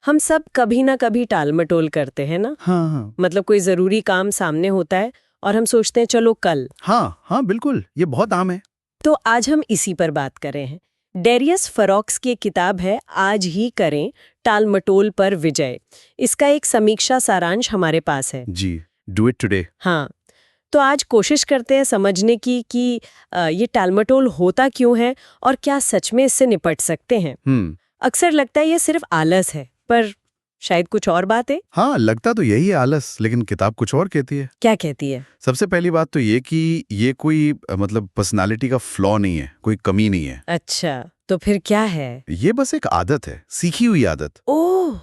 हम सब कभी ना कभी टाल-मटोल करते हैं ना। हाँ हाँ मतलब कोई जरूरी काम सामने होता है और हम सोचते हैं चलो कल। हाँ हाँ बिल्कुल, ये बहुत आम है। तो आज हम इसी पर बात कर रहे हैं। डेरियस फरोक्स की एक किताब है आज ही करें टाल-मटोल पर विजय। इसका एक समीक्षा सारांश हमारे पास है। जी, डू इट टुडे। हाँ, तो आज कोशिश करते हैं समझने की कि ये टाल-मटोल होता क्यों है और क्या सच में इससे निपट सकते हैं। अक्सर लगता है ये सिर्फ आलस है, पर शायद कुछ और बात है। हाँ, लगता तो यही है आलस, लेकिन किताब कुछ और कहती है। क्या कहती है? सबसे पहली बात तो ये कि ये कोई मतलब पर्सनालिटी का फ्लॉ नहीं है, कोई कमी नहीं है। अच्छा, तो फिर क्या है? ये बस एक आदत है, सीखी हुई आदत। ओह,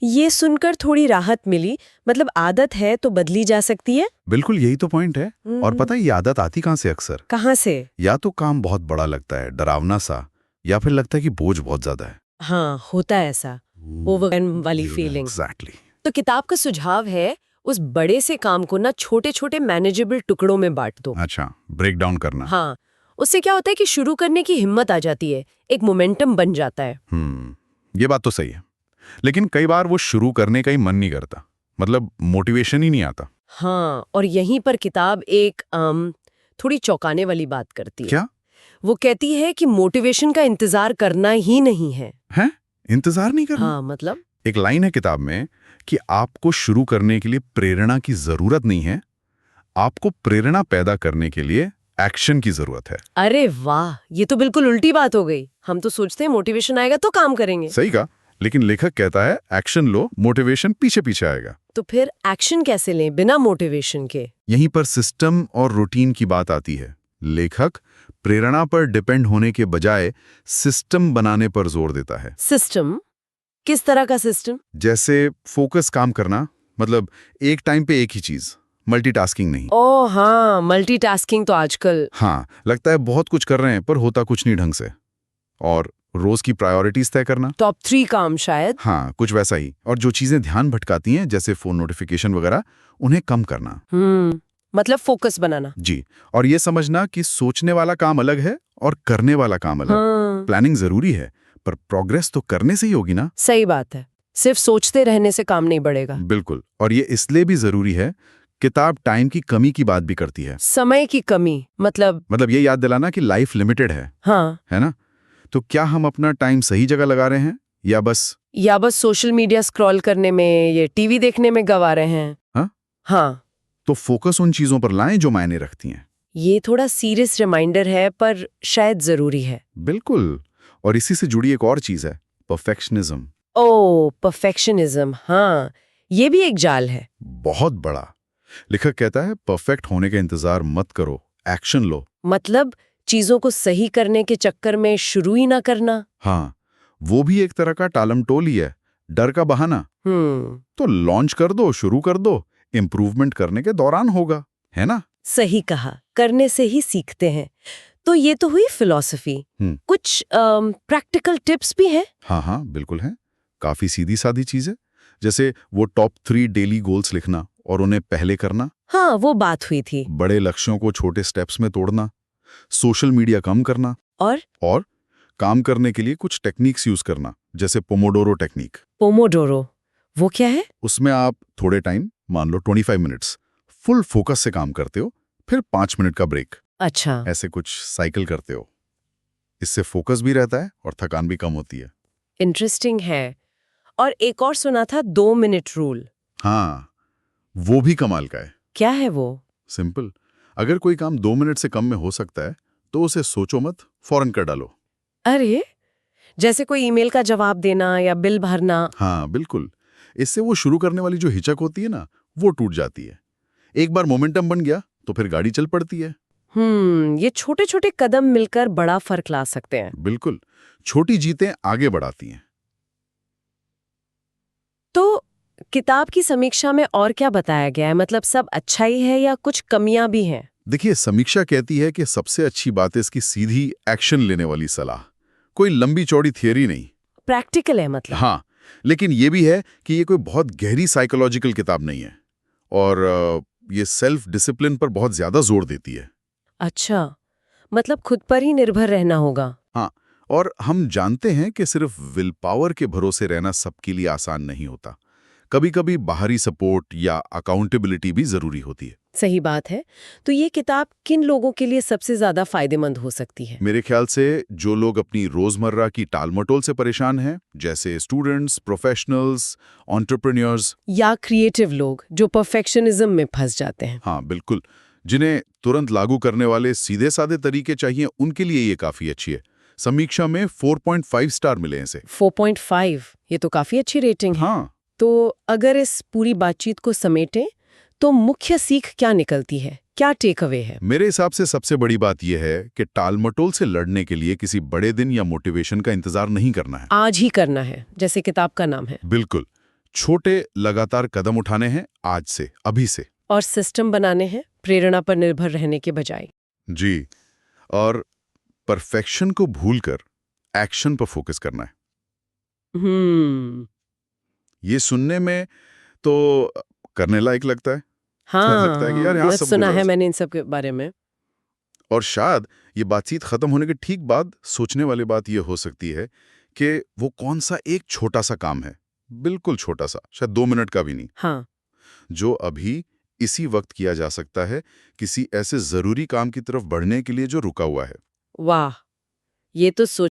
ये सुनकर थोड़ी राहत मिली। मतलब आदत है तो बदली जा सकती है। बिल्कुल यही तो पॉइंट है। और पता है ये आदत आती कहाँ से अक्सर? कहाँ से? या तो काम बहुत बड़ा लगता है, डरावना सा, या फिर लगता है कि बोझ बहुत ज्यादा है। हाँ, होता है ऐसा, ओवरवेल्म वाली फीलिंग। एग्जैक्टली। तो किताब का सुझाव है उस बड़े से काम को ना छोटे छोटे मैनेजेबल टुकड़ों में बांट दो। अच्छा, ब्रेक डाउन करना। हाँ, उससे क्या होता है कि शुरू करने की हिम्मत आ जाती है, एक मोमेंटम बन जाता है। ये बात तो सही है, लेकिन कई बार वो शुरू करने का ही मन नहीं करता, मतलब मोटिवेशन ही नहीं आता। हाँ, और यहीं पर किताब एक थोड़ी चौंकाने वाली बात करती है। क्या? वो कहती है कि मोटिवेशन का इंतजार करना ही नहीं है। हैं? इंतजार नहीं करना? हाँ, मतलब एक लाइन है किताब में कि आपको शुरू करने के लिए प्रेरणा की जरूरत नहीं है, आपको प्रेरणा पैदा करने के लिए एक्शन की जरूरत है। अरे वाह, ये तो बिल्कुल उल्टी बात हो गई। हम तो सोचते हैं मोटिवेशन आएगा तो काम करेंगे। सही कहा, लेकिन लेखक कहता है एक्शन लो, मोटिवेशन पीछे पीछे आएगा। तो फिर एक्शन कैसे लें बिना मोटिवेशन के? यहीं पर सिस्टम और रूटीन की बात आती है। लेखक प्रेरणा पर डिपेंड होने के बजाय सिस्टम बनाने पर जोर देता है। सिस्टम? किस तरह का सिस्टम? जैसे फोकस काम करना, मतलब एक टाइम पे एक ही चीज, मल्टीटास्किंग नहीं। ओह हाँ, मल्टीटास्किंग तो आजकल। हाँ, लगता है बहुत कुछ कर रहे हैं पर होता कुछ नहीं ढंग से। और रोज की प्रायोरिटीज तय करना। टॉप 3 काम शायद। हाँ, कुछ वैसा ही। और जो चीजें ध्यान भटकाती हैं, जैसे फोन नोटिफिकेशन वगैरह, उन्हें कम करना। मतलब फोकस बनाना। जी, और ये समझना कि सोचने वाला काम अलग है और करने वाला काम अलग। हाँ, प्लानिंग जरूरी है, पर प्रोग्रेस तो करने से ही होगी ना। सही बात है। सिर्फ सोचते रहने से काम नहीं बढ़ेगा। बिल्कुल, और ये इसलिए भी जरूरी है, किताब टाइम की कमी की बात भी करती है। समय की कमी मतलब ये याद दिलाना कि लाइफ लिमिटेड हाँ, है ना? तो क्या हम अपना टाइम सही जगह लगा रहे हैं या बस सोशल मीडिया स्क्रॉल करने में, ये टीवी देखने में गवा रहे हैं? हाँ? हाँ, तो फोकस उन चीजों पर लाएं जो मायने रखती हैं। ये थोड़ा सीरियस रिमाइंडर है पर शायद जरूरी है। बिल्कुल, और इसी से जुड़ी एक और चीज है, परफेक्शनिज्म। ओह, परफेक्शनिज्म। हाँ, ये भी एक जाल है। बहुत बड़ा। लेखक कहता है परफेक्ट होने का इंतजार मत करो, एक्शन लो। मतलब चीजों को सही करने के चक्कर में शुरू ही ना करना। हाँ, वो भी एक तरह का टालमटोल ही है, डर का बहाना। तो लॉन्च कर दो, शुरू कर दो, इम्प्रूवमेंट करने के दौरान होगा, है ना? सही कहा, करने से ही सीखते हैं। तो ये तो हुई फिलॉसफी। कुछ प्रैक्टिकल टिप्स भी हैं? हाँ हाँ बिल्कुल है। काफी सीधी सादी चीज है, जैसे वो टॉप 3 डेली गोल्स लिखना और उन्हें पहले करना। हाँ, वो बात हुई थी। बड़े लक्ष्यों को छोटे स्टेप्स में तोड़ना, सोशल मीडिया कम करना, और काम करने के लिए कुछ टेक्निक्स यूज करना, जैसे पोमोडोरो टेक्निक। पोमोडोरो, वो क्या है? उसमें आप थोड़े टाइम, मान लो 25 मिनट्स, फुल फोकस से काम करते हो, फिर 5 मिनट का ब्रेक। अच्छा, ऐसे कुछ साइकिल करते हो। इससे फोकस भी रहता है और थकान भी कम होती है। इंटरेस्टिंग है। और एक और सुना था 2 मिनट रूल। हाँ, वो भी कमाल का है। क्या है वो? सिंपल, अगर कोई काम 2 मिनट से कम में हो सकता है तो उसे सोचो मत, फौरन कर डालो। अरे, जैसे कोई ईमेल का जवाब देना या बिल भरना। हाँ बिल्कुल, इससे वो शुरू करने वाली जो हिचक होती है ना, वो टूट जाती है। एक बार मोमेंटम बन गया तो फिर गाड़ी चल पड़ती है। ये छोटे छोटे कदम मिलकर बड़ा फर्क ला सकते हैं। बिल्कुल, छोटी जीतें आगे बढ़ाती हैं। तो किताब की समीक्षा में और क्या बताया गया है? मतलब सब अच्छा ही है या कुछ कमियां भी हैं? देखिए, समीक्षा कहती है कि सबसे अच्छी बात है इसकी सीधी एक्शन लेने वाली सलाह, कोई लंबी चौड़ी थियरी नहीं। प्रैक्टिकल है मतलब। हाँ, लेकिन ये भी है कि ये कोई बहुत गहरी साइकोलॉजिकल किताब नहीं है, और ये सेल्फ डिसिप्लिन पर बहुत ज्यादा जोर देती है। अच्छा, मतलब खुद पर ही निर्भर रहना होगा। हाँ, और हम जानते हैं कि सिर्फ विल पावर के भरोसे रहना सबके लिए आसान नहीं होता। कभी-कभी बाहरी सपोर्ट या अकाउंटेबिलिटी भी जरूरी होती है। सही बात है। तो ये किताब किन लोगों के लिए सबसे ज्यादा फायदेमंद हो सकती है? मेरे ख्याल से जो लोग अपनी रोजमर्रा की टालमटोल से परेशान हैं, जैसे स्टूडेंट्स, प्रोफेशनल्स, एंटरप्रेन्योर्स, या क्रिएटिव लोग जो परफेक्शनिज्म में फंस जाते हैं। हाँ बिल्कुल, जिन्हें तुरंत लागू करने वाले सीधे साधे तरीके चाहिए, उनके लिए ये काफी अच्छी है। समीक्षा में 4.5 स्टार मिले हैं इसे। 4.5 ये तो काफी अच्छी रेटिंग है। हाँ, तो अगर इस पूरी बातचीत को समेटें तो मुख्य सीख क्या निकलती है, क्या टेक अवे है? मेरे हिसाब से सबसे बड़ी बात यह है कि टालमटोल से लड़ने के लिए किसी बड़े दिन या मोटिवेशन का इंतजार नहीं करना है। आज ही करना है, जैसे किताब का नाम है। बिल्कुल, छोटे लगातार कदम उठाने हैं आज से, अभी से। और सिस्टम बनाने हैं प्रेरणा पर निर्भर रहने के बजाय। जी, और परफेक्शन को भूलकर एक्शन पर फोकस करना है। ये सुनने में तो करने लायक लगता है। लगता है कि यार यहाँ सब सुना कुछ है मैंने इन सब के बारे में। और शायद ये बातचीत खत्म होने के ठीक बाद सोचने वाली बात ये हो सकती है कि वो कौन सा एक छोटा सा काम है, बिल्कुल छोटा सा, शायद 2 मिनट का भी नहीं, हाँ, जो अभी इसी वक्त किया जा सकता है, किसी ऐसे जरूरी काम की तरफ बढ़ने के लिए जो रुका हुआ है। वाह, ये तो सोच